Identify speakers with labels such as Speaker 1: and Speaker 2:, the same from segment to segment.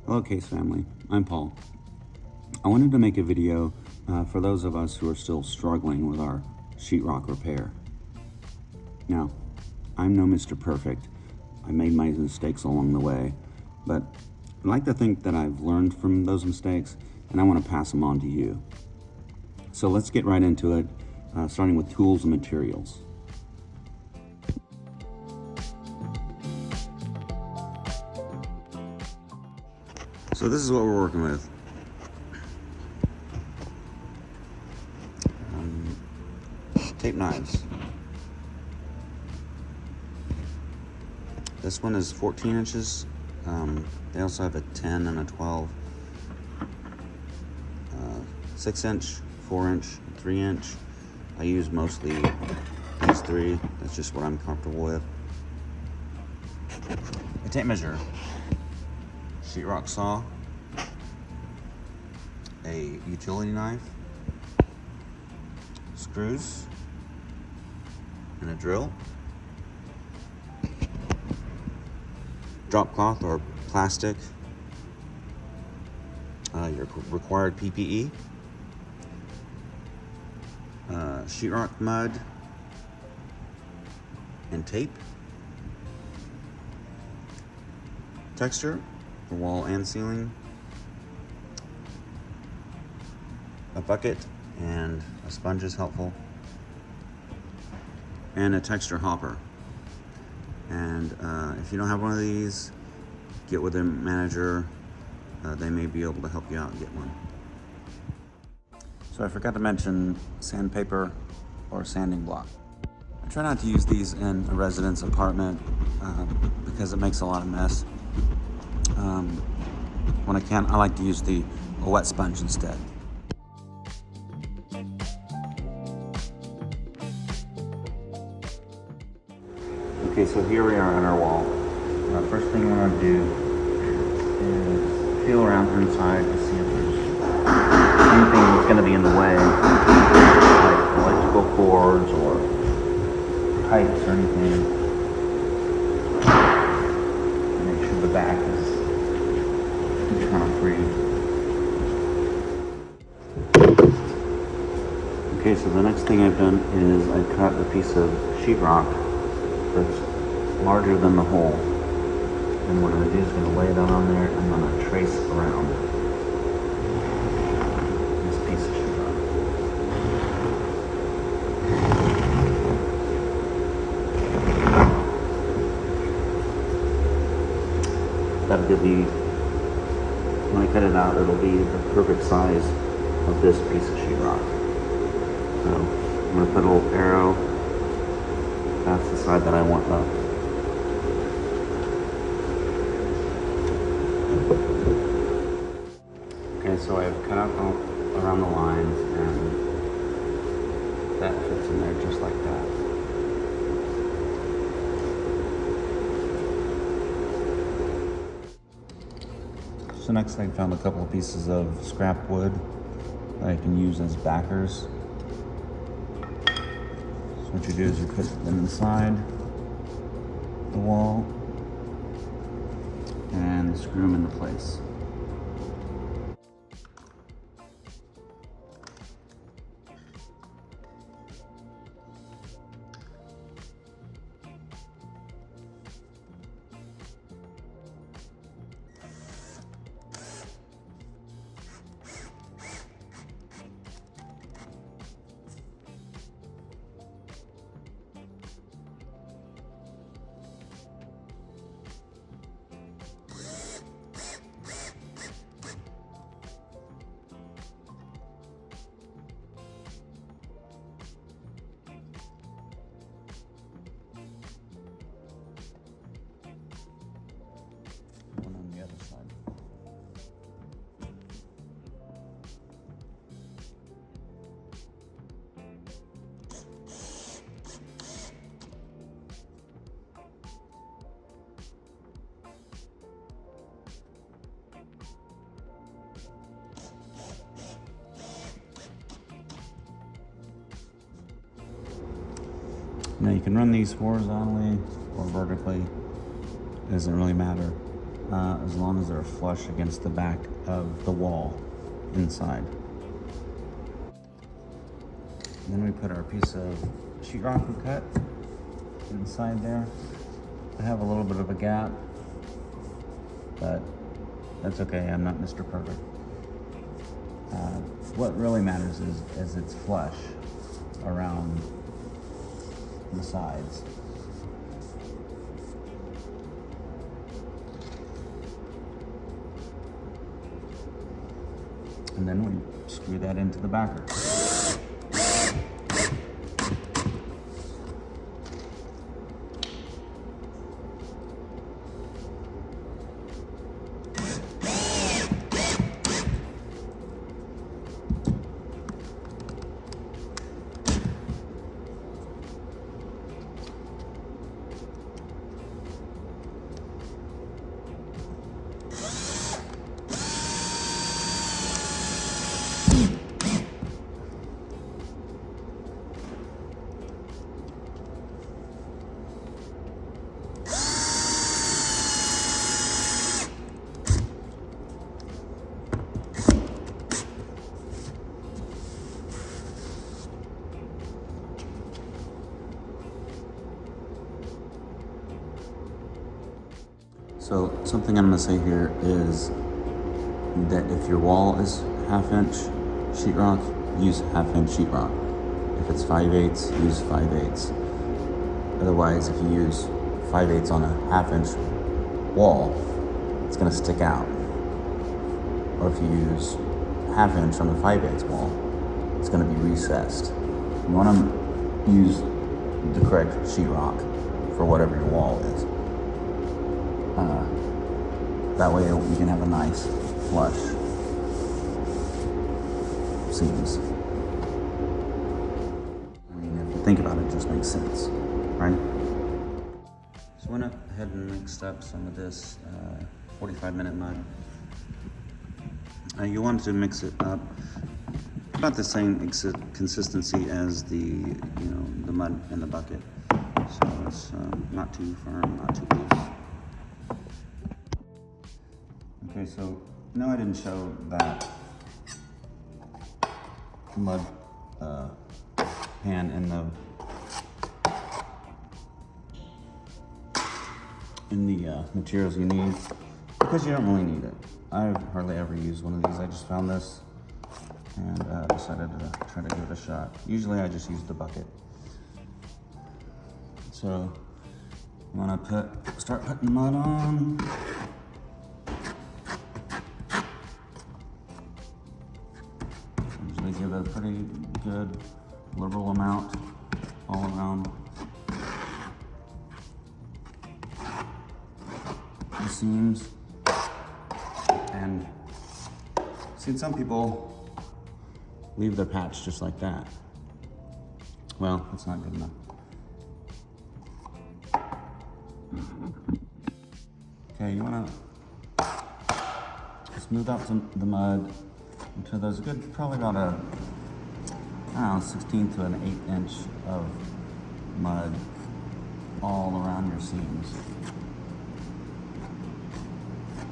Speaker 1: Hello Case family, I'm Paul. I wanted to make a video for those of us who are still struggling with our sheetrock repair. Now, I'm no Mr. Perfect. I made my mistakes along the way, but I'd like to think that I've learned from those mistakes and I want to pass them on to you. So let's get right into it, starting with tools and materials. So this is what we're working with. Tape knives. This one is 14 inches. They also have a 10 and a 12. 6 inch, 4 inch, 3 inch. I use mostly these three. That's just what I'm comfortable with. A tape measure. Sheetrock saw. A utility knife. Screws. And a drill. Drop cloth or plastic. Your required PPE. Sheetrock mud and tape. Texture for wall and ceiling. A bucket and a sponge is helpful. And a texture hopper. And if you don't have one of these, get with a manager. They may be able to help you out and get one. So I forgot to mention sandpaper or sanding block. I try not to use these in a residence apartment because it makes a lot of mess. When I can, I like to use a wet sponge instead. Okay, so here we are on our wall. First thing I want to do is feel around inside to see if there's anything that's going to be in the way, like electrical cords or pipes or anything. Make sure the back is kind of free. Okay, so the next thing I've done is I cut a piece of sheetrock that's larger than the hole. And what I'm going to do is going to lay that on there and I'm going to trace around this piece of sheetrock. That'll give me, when I cut it out, it'll be the perfect size of this piece of sheetrock. So I'm going to put a little arrow. That's the side that I want up. Okay, so I've cut out around the lines and that fits in there just like that. So next I found a couple of pieces of scrap wood that I can use as backers. So what you do is you put them inside the wall and screw them into place. One on the other side. Now you can run these horizontally or vertically. It doesn't really matter. as long as they're flush against the back of the wall inside. And then we put our piece of sheetrock we cut inside there. I have a little bit of a gap, but that's okay. I'm not Mr. Perfect. What really matters is it's flush around the sides. And then we screw that into the backer. So something I'm going to say here is that if your wall is 1/2" sheetrock, use 1/2" sheetrock. If it's 5/8, use 5/8. Otherwise, if you use 5/8 on a 1/2" wall, it's going to stick out. Or if you use 1/2" on a 5/8 wall, it's going to be recessed. You want to use the correct sheetrock for whatever your wall is. That way you can have a nice flush seams. I mean, if you think about it, it just makes sense, right? So I went ahead and mixed up some of this 45-minute mud. You want to mix it up about the same consistency as the mud in the bucket. So it's not too firm, not too loose. Okay, so no, I didn't show that mud pan in the materials you need, because you don't really need it. I've hardly ever used one of these. I just found this and decided to try to give it a shot. Usually I just use the bucket. So you want to start putting mud on. Usually give it a pretty good liberal amount all around the seams. And seen some people leave their patch just like that. Well, that's not good enough. Okay, you want to smooth out the mud until there's a good, probably about a, 16th to an 1/8 inch of mud all around your seams.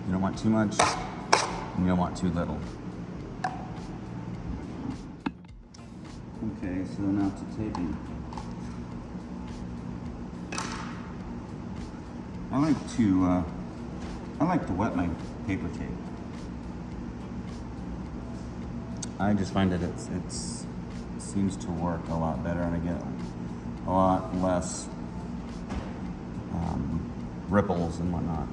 Speaker 1: You don't want too much, and you don't want too little. Okay, so now to taping. I like to wet my paper tape. I just find that it seems to work a lot better, and I get a lot less ripples and whatnot.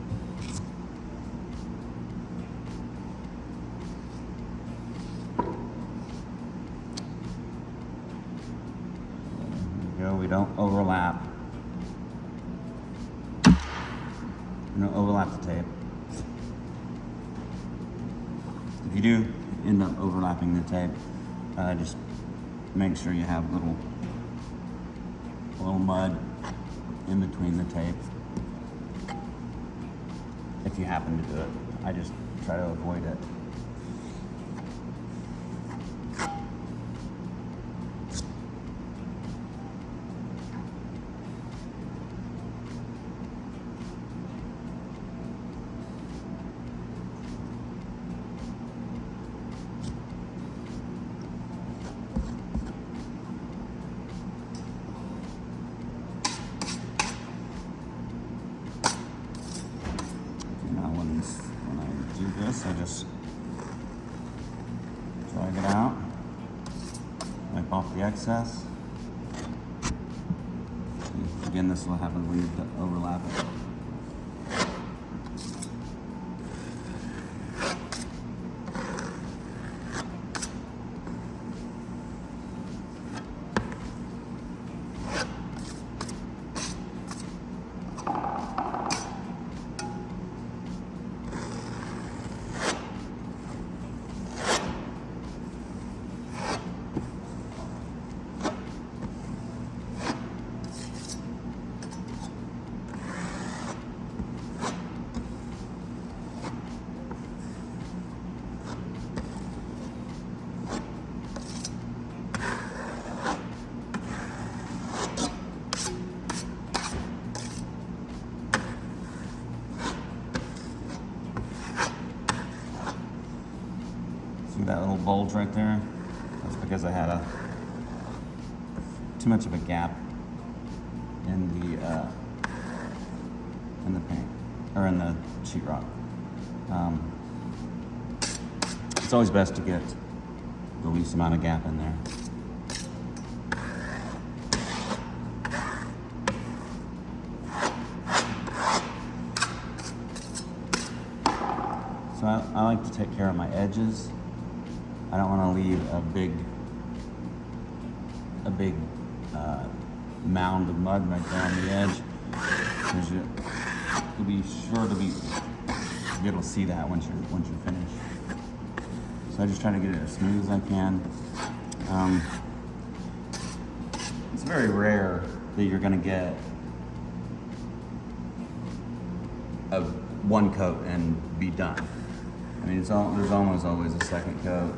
Speaker 1: There we go. We don't overlap. We don't overlap the tape. If you do end up overlapping the tape, just make sure you have a little mud in between the tape. If you happen to do it, I just try to avoid it. So just drag it out, wipe off the excess. Again, this will happen when you overlap it. See that little bulge right there? That's because I had too much of a gap in the paint, or in the sheetrock. It's always best to get the least amount of gap in there. So I like to take care of my edges. I don't want to leave a big mound of mud right there on the edge, because you'll be sure to be able to see that once you're finished. So I just try to get it as smooth as I can. It's very rare that you're going to get one coat and be done. I mean, there's almost always a second coat,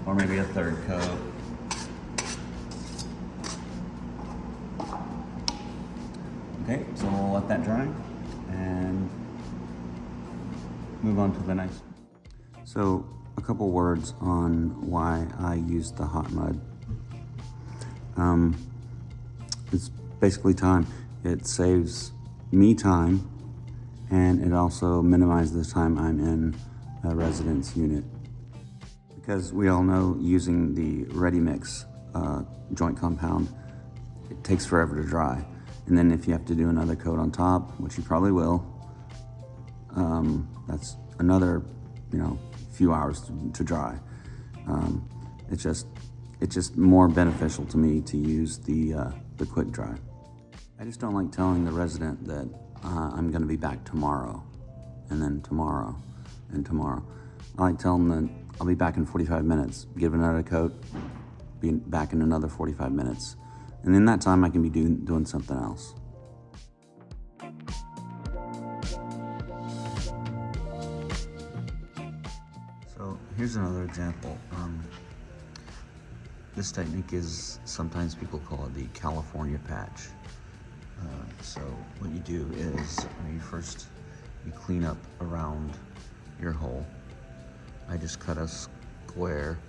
Speaker 1: or maybe a third coat. Okay, so we'll let that dry and move on to the next. So, a couple words on why I use the hot mud. It's basically time. It saves me time, and it also minimizes the time I'm in a residence unit. Because we all know using the ready mix joint compound, it takes forever to dry. And then if you have to do another coat on top, which you probably will, that's another, few hours to dry. It's just more beneficial to me to use the quick dry. I just don't like telling the resident that I'm going to be back tomorrow, and then tomorrow, and tomorrow. I like telling them that I'll be back in 45 minutes, give another coat, be back in another 45 minutes. And in that time, I can be doing something else. So here's another example. This technique is, sometimes people call it the California patch. So what you do is you clean up around your hole. I just cut a square .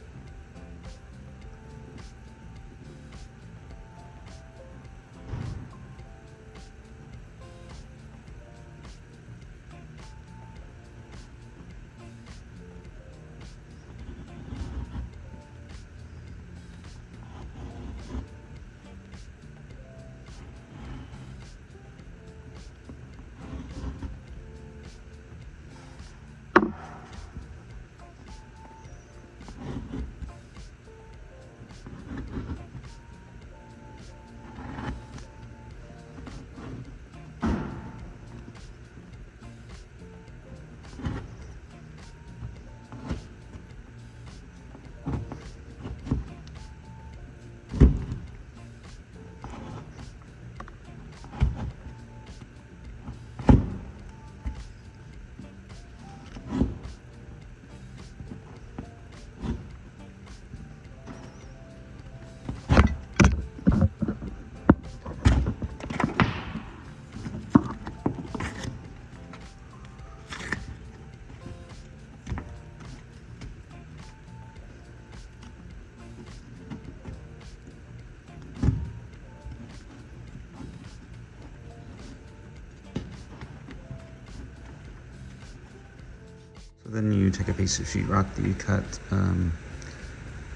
Speaker 1: Then you take a piece of sheetrock that you cut.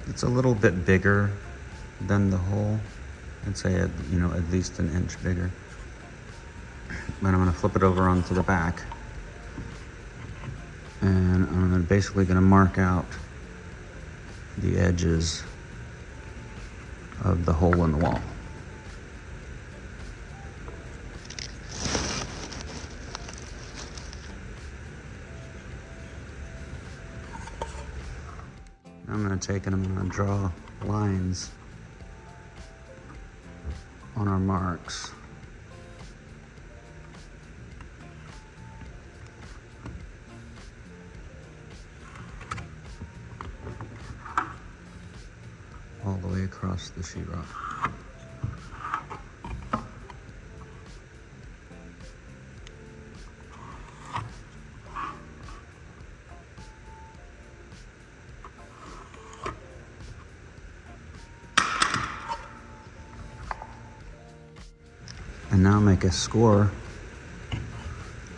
Speaker 1: It's a little bit bigger than the hole. I'd say at least an inch bigger. Then I'm gonna flip it over onto the back, and I'm basically gonna mark out the edges of the hole in the wall. I'm going to take and I'm going to draw lines on our marks. All the way across the sheetrock. And now make a score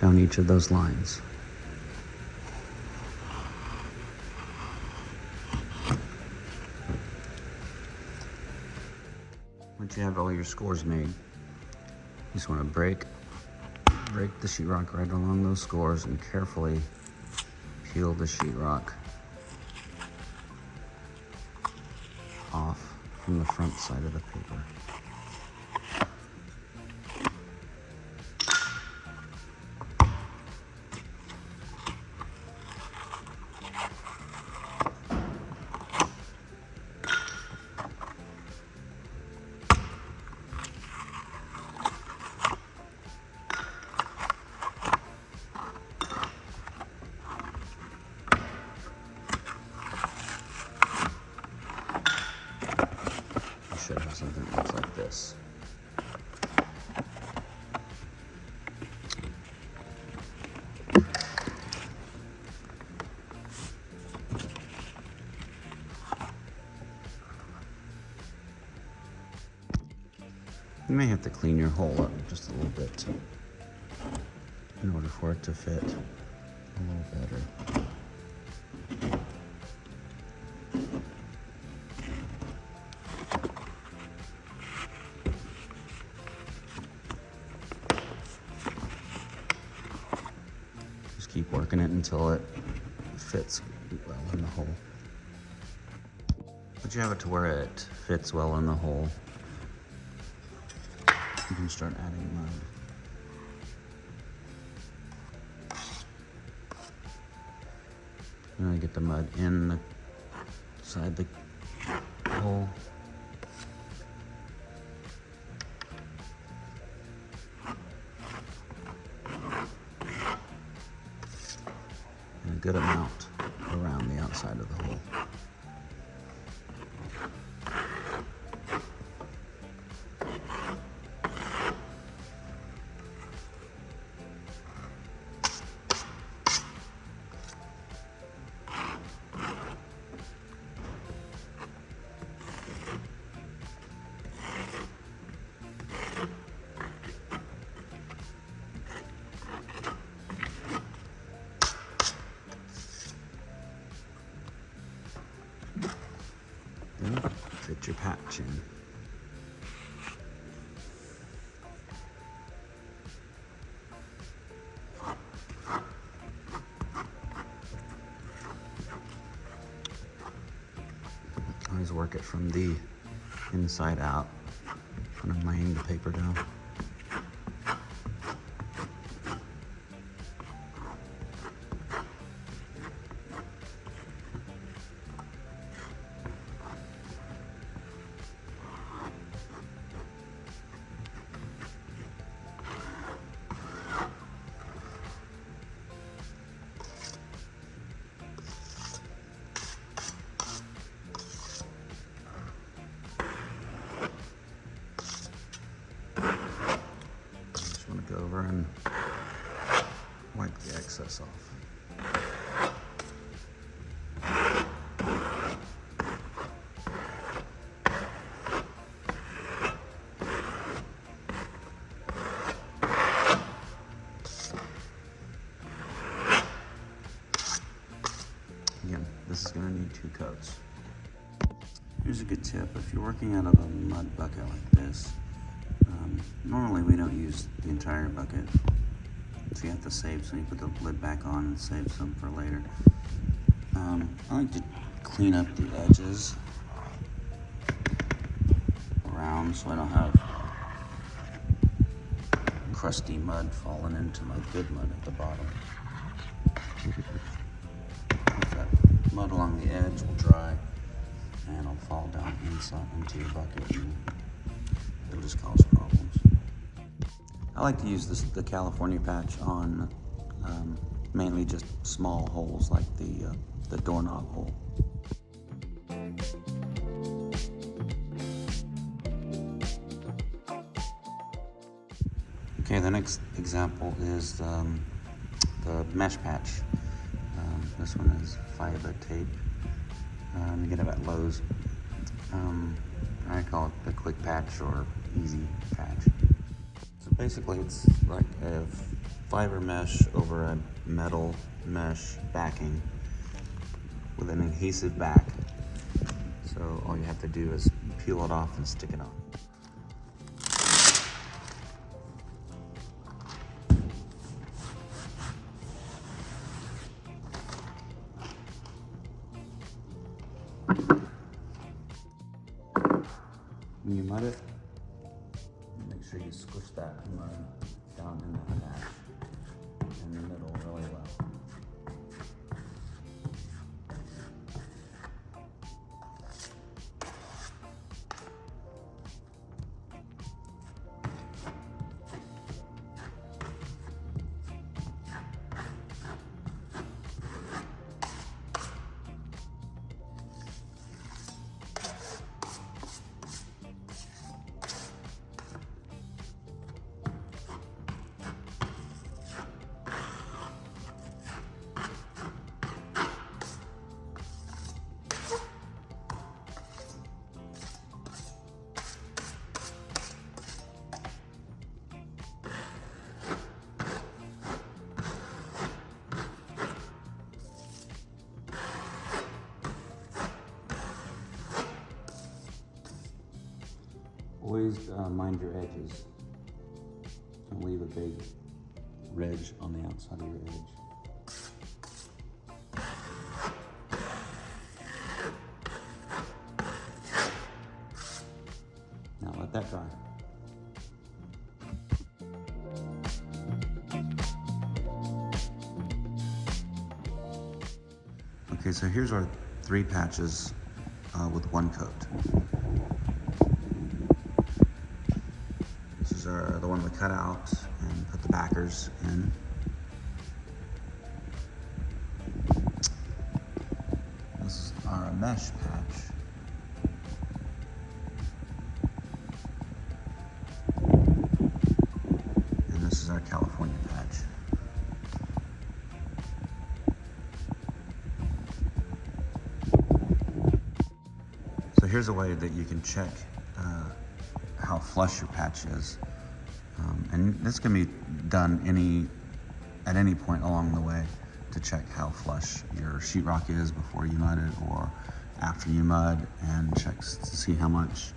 Speaker 1: down each of those lines. Once you have all your scores made, you just want to break the sheetrock right along those scores and carefully peel the sheetrock off from the front side of the paper. Should have something that looks like this. You may have to clean your hole up just a little bit in order for it to fit a little better. Keep working it until it fits well in the hole. Once you have it to where it fits well in the hole, you can start adding mud. And I get the mud inside the hole. A good amount around the outside of the hole. Then fit your patch in. Always work it from the inside out when I'm laying the paper down. Go over and wipe the excess off. 2 coats. Here's a good tip. If you're working out of a mud bucket like this, normally we don't use the entire bucket. So you have to save some. You put the lid back on and save some for later. I like to clean up the edges around so I don't have crusty mud falling into my good mud at the bottom. That mud along the edge will dry and it'll fall down inside into your bucket and it'll just cause problems. I like to use the California patch on mainly just small holes like the doorknob hole. Okay, the next example is the mesh patch. This one is fiber tape. You get it at Lowe's. I call it the quick patch or easy patch. So basically it's like a fiber mesh over a metal mesh backing with an adhesive back. So all you have to do is peel it off and stick it on. When you mud it, make sure you squish that mud down in that patch in the middle really well. Always mind your edges. Don't leave a big ridge on the outside of your edge. Now let that dry. Okay, so here's our 3 patches with 1 coat. Are the one we cut out and put the backers in. This is our mesh patch. And this is our California patch. So here's a way that you can check how flush your patch is. And this can be done at any point along the way to check how flush your sheetrock is before you mud it or after you mud, and checks to see how much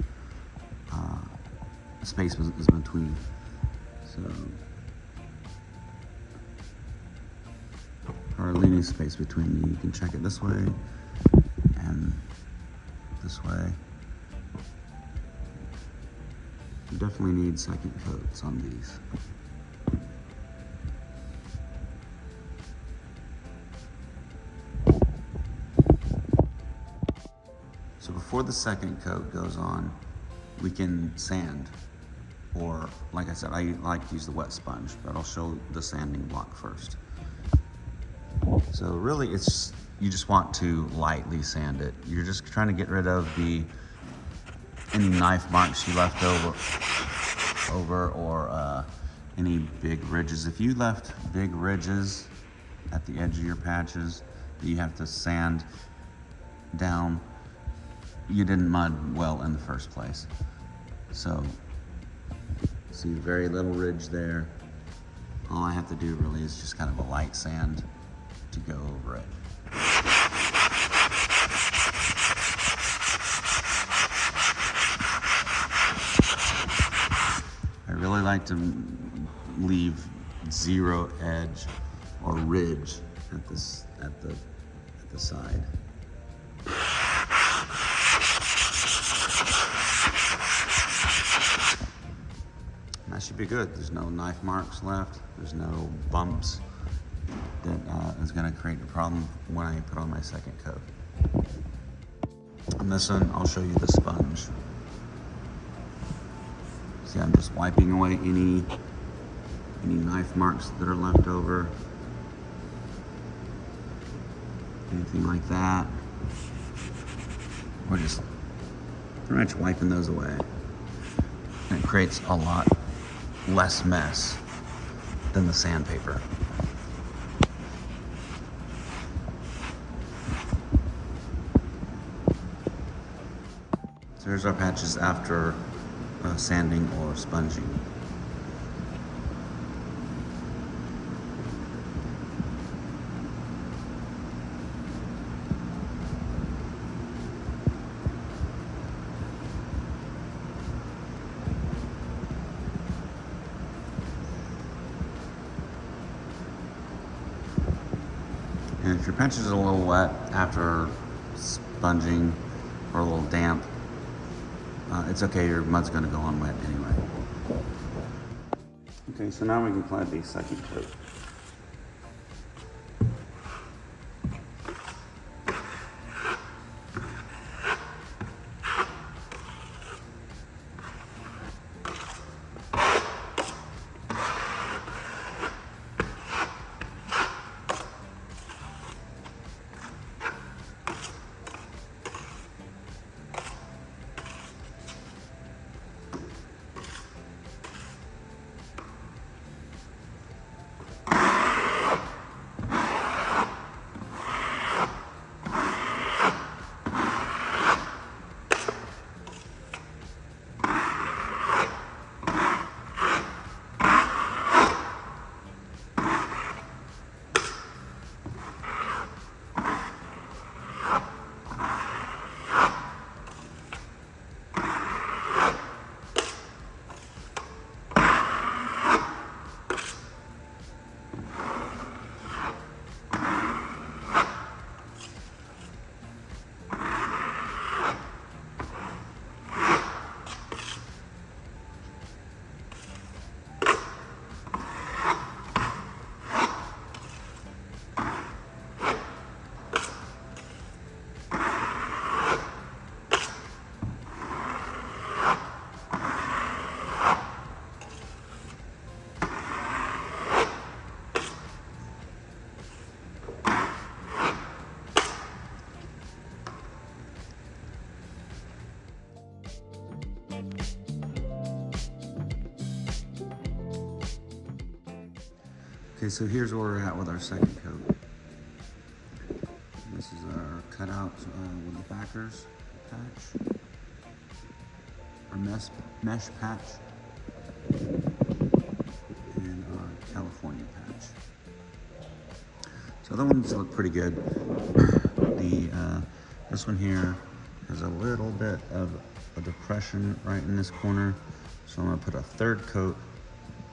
Speaker 1: space is between. So, or leaving space between you can check it this way and this way. You definitely need second coats on these. So before the second coat goes on, we can sand, or like I said, I like to use the wet sponge, but I'll show the sanding block first. So really you just want to lightly sand it. You're just trying to get rid of any knife marks you left over or any big ridges. If you left big ridges at the edge of your patches that you have to sand down, you didn't mud well in the first place. So, see very little ridge there. All I have to do really is just kind of a light sand to go over it. like to leave zero edge or ridge at the side. And that should be good. There's no knife marks left. There's no bumps that is going to create a problem when I put on my second coat. On this one, I'll show you the sponge. See, I'm just wiping away any knife marks that are left over. Anything like that. We're just pretty much wiping those away. And it creates a lot less mess than the sandpaper. So here's our patches after sanding or sponging. And if your patch is a little wet after sponging or a little damp, it's okay, your mud's gonna go on wet anyway. Okay, so now we can apply the second coat. Okay, so here's where we're at with our second coat. This is our cutout with the backers patch, our mesh patch, and our California patch. So the ones look pretty good. This one here has a little bit of a depression right in this corner, so I'm gonna put a third coat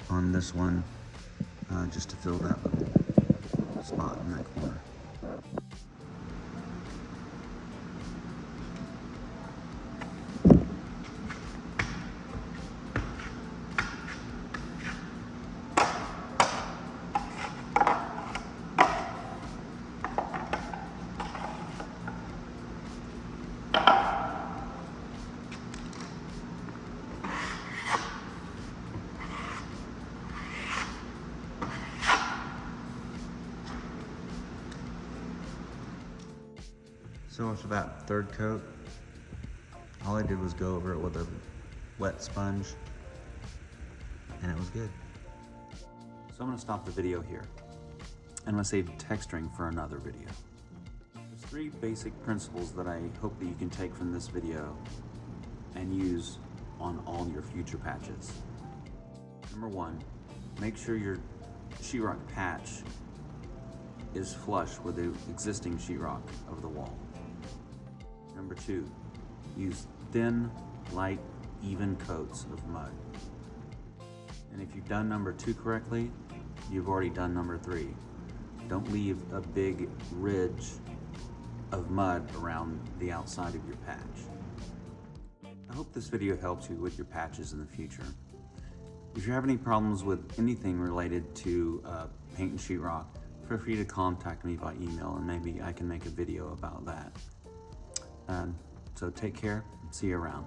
Speaker 1: on this one. Just to fill that little spot in that corner. So after that third coat, all I did was go over it with a wet sponge, and it was good. So I'm gonna stop the video here, and I'm gonna save texturing for another video. There's 3 basic principles that I hope that you can take from this video and use on all your future patches. Number 1, make sure your sheetrock patch is flush with the existing sheetrock of the wall. Number 2, use thin, light, even coats of mud. And if you've done number 2 correctly, you've already done number 3. Don't leave a big ridge of mud around the outside of your patch. I hope this video helps you with your patches in the future. If you have any problems with anything related to paint and sheetrock, feel free to contact me by email and maybe I can make a video about that. So take care and see you around.